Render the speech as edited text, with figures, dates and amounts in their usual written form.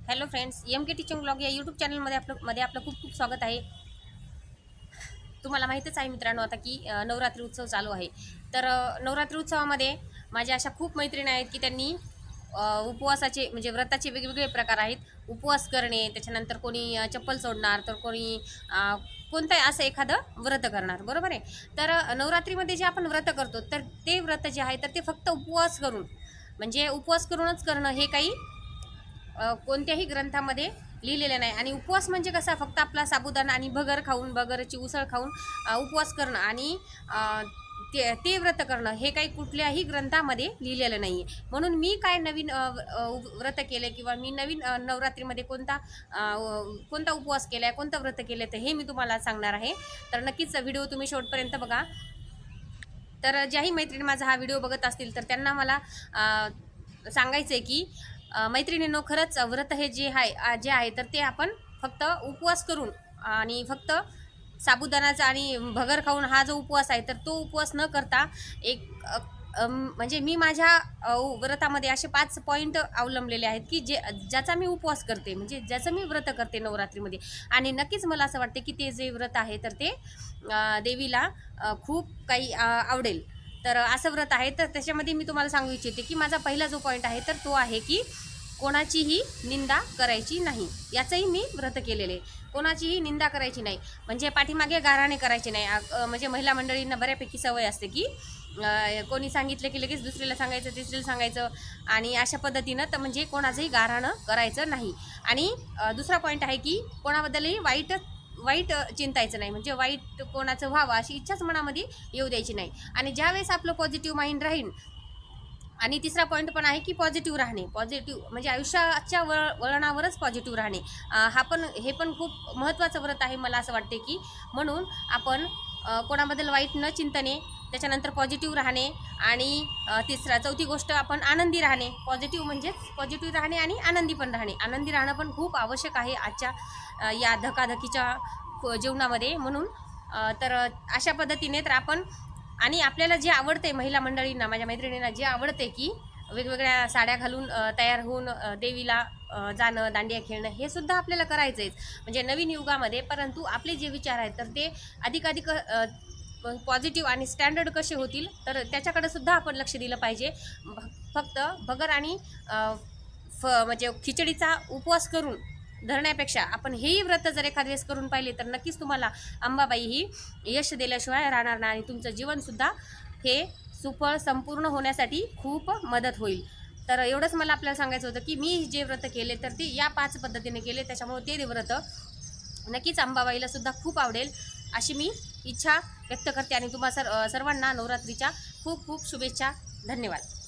Hello friends, MK. Teaching blog या YouTube चॅनलमध्ये आपलं खूप खूप स्वागत आहे. तुम्हाला माहीतच आहे मित्रांनो आता की नवरात्री उत्सव चालू आहे. तर नवरात्री उत्सवामध्ये माझ्या अशा खूप मैत्रिणी आहेत की त्यांनी उपवासाचे म्हणजे व्रताचे वेगवेगळे प्रकार आहेत. उपवास करणे, त्याच्यानंतर कोणी चप्पल सोडणार, तर कोणी कोणतं असं एखादं व्रत करणार, बरोबर आहे. तर नवरात्रीमध्ये जे आपण व्रत करतो तर ते व्रत जे आहे तर ते फक्त उपवास करून म्हणजे उपवास करूनच करणं हे काही कोणत्याही ग्रंथामध्ये लिहिलेलं नाही. आणि उपवास म्हणजे कसा फक्त आपला साबुदाणा आणि भगर खाऊन भगरची उसळ खाऊन उपवास करणं आणि ते व्रत करणं हे काही कुठल्याही ग्रंथामध्ये लिहिलेलं नाही आहे. म्हणून मी काय नवीन व्रत केले किंवा मी नवीन नवरात्रीमध्ये कोणता उपवास केला आहे, कोणतं व्रत केलं तर हे मी तुम्हाला सांगणार आहे. तर नक्कीच व्हिडिओ तुम्ही शेवटपर्यंत बघा. तर ज्याही मैत्रिणी माझा हा व्हिडिओ बघत असतील तर त्यांना मला सांगायचं आहे की मैत्रिणींनो, खरंच व्रत हे जे आहे तर ते आपण फक्त उपवास करून आणि फक्त साबुदाणाचा आणि भगर खाऊन हा जो उपवास आहे तर तो उपवास न करता एक म्हणजे मी माझ्या व्रतामध्ये असे 5 पॉईंट अवलंबलेले आहेत की ज्याचा मी उपवास करते, म्हणजे ज्याचं मी व्रत करते नवरात्रीमध्ये. आणि नक्कीच मला असं वाटते की ते जे व्रत आहे तर ते देवीला खूप काही आवडेल. तर असं व्रत आहे. तर त्याच्यामध्ये मी तुम्हाला सांगू इच्छिते की माझा पहिला जो पॉईंट आहे तर तो आहे की कोणाचीही निंदा करायची नाही. याचंही मी व्रत केलेले आहे. कोणाचीही निंदा करायची नाही म्हणजे पाठीमागे गाराणे करायचे नाही. म्हणजे महिला मंडळींना बऱ्यापैकी सवय असते की कोणी सांगितलं की लगेच दुसरीला सांगायचं, तिसरीला सांगायचं आणि अशा पद्धतीनं तर म्हणजे कोणाचंही गाऱ्हाणं करायचं नाही. आणि दुसरा पॉईंट आहे की कोणाबद्दलही वाईट चिंतायचं नाही, म्हणजे वाईट कोणाचं व्हावं अशी इच्छाच मनामध्ये येऊ द्यायची नाही. आणि ज्यावेळेस आपलं पॉझिटिव्ह माइंड राहील. आणि तिसरा पॉईंट पण आहे की पॉझिटिव्ह राहणे. पॉझिटिव्ह म्हणजे आयुष्याच्या वळणावरच पॉझिटिव्ह राहणे. हे पण खूप महत्त्वाचं व्रत आहे मला असं वाटते की. म्हणून आपण कोणाबद्दल वाईट न चिंतने, त्याच्यानंतर पॉझिटिव्ह राहणे आणि चौथी गोष्ट आपण आनंदी राहणे. पॉझिटिव्ह म्हणजेच पॉझिटिव्ह राहणे आणि आनंदी पण राहणे. आनंदी राहणं पण खूप आवश्यक आहे आजच्या या धकाधकीच्या जीवनामध्ये. म्हणून तर अशा पद्धतीने तर आपण आणि आपल्याला जे आवडते महिला मंडळींना, माझ्या मैत्रिणींना जे आवडते की वेगवेगळ्या साड्या घालून तयार होऊन देवीला जाणं, दांडिया खेळणं हे सुद्धा आपल्याला करायचं आहे म्हणजे नवीन युगामध्ये. परंतु आपले जे विचार आहेत तर ते अधिकाधिक पॉझिटिव्ह आणि स्टँडर्ड कसे होतील तर त्याच्याकडे सुद्धा आपण लक्ष दिलं पाहिजे. फक्त भगर आणि म्हणजे खिचडीचा उपवास करून धरण्यापेक्षा आपण हेही व्रत जर एखाद वेळेस करून पाहिले तर नक्कीच तुम्हाला अंबाबाई ही यश दिल्याशिवाय राहणार नाही आणि तुमचं जीवनसुद्धा हे सुफळ संपूर्ण होण्यासाठी खूप मदत होईल. तर एवढंच मला आपल्याला सांगायचं होतं की मी जे व्रत केले तर ते या 5 पद्धतीने केले. त्याच्यामुळे ते व्रत नक्कीच अंबाबाईला सुद्धा खूप आवडेल अशी मी इच्छा व्यक्त करते. आणि तुम्हा सर्वांना नवरात्रीच्या खूप खूप शुभेच्छा. धन्यवाद.